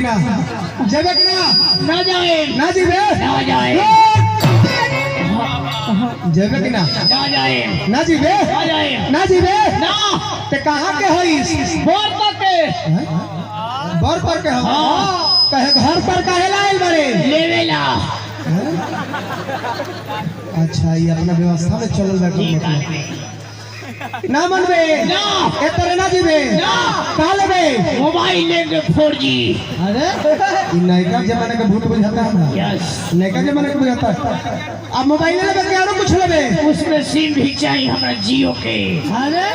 ना जेबे कि ना ना जाए ना जीबे ना जाए जेबे कि ना ना जाए ना जीबे ना जाए ना जीबे ना ते कहां के हईस बोर के बर पर के हम हाँ। कहे घर पर काहे लाइल बड़े लेवेला अच्छा ये अपना व्यवस्था में चलल बा ठीक मतलब है ना मनबे ना ए तरह ना जीबे ना कहां लेबे मोबाइल लेंगे 4G अरे ई नयका जमाने का भूत बुझाता है ना यस नयका जमाने का बुझाता है अब मोबाइल लेबे के और कुछ लेबे उसमें सिम भी चाहिए हमारा जियो के अरे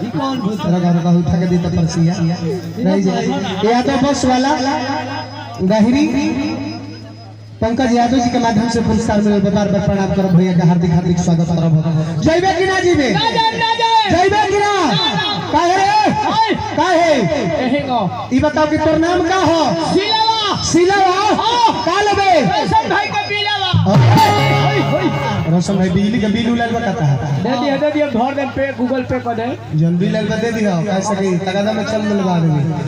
ई कौन भूत लगा रहा उठा के देता परसिया नहीं जाए या तो बस वाला गहरी पंकज यादव जी के माध्यम से पुरस्कार मिले बार बार प्रणाम करो भैया का हार्दिक हार्दिक स्वागत करो जइबे कि ना जीबे ना जाए ना जाए जइबे कि ना काहे रे काहे एहे गो ई बताओ कि तोर नाम का हो सिलावा सिलावा का लेबे सब भाई का बिलावा रोशन भाई बिजली का बिल उलाल बताता है दे दिया भर दे पे गूगल पे कर दे जन बिल दे दियो कैसे कि तगादा में चल मिलवा देंगे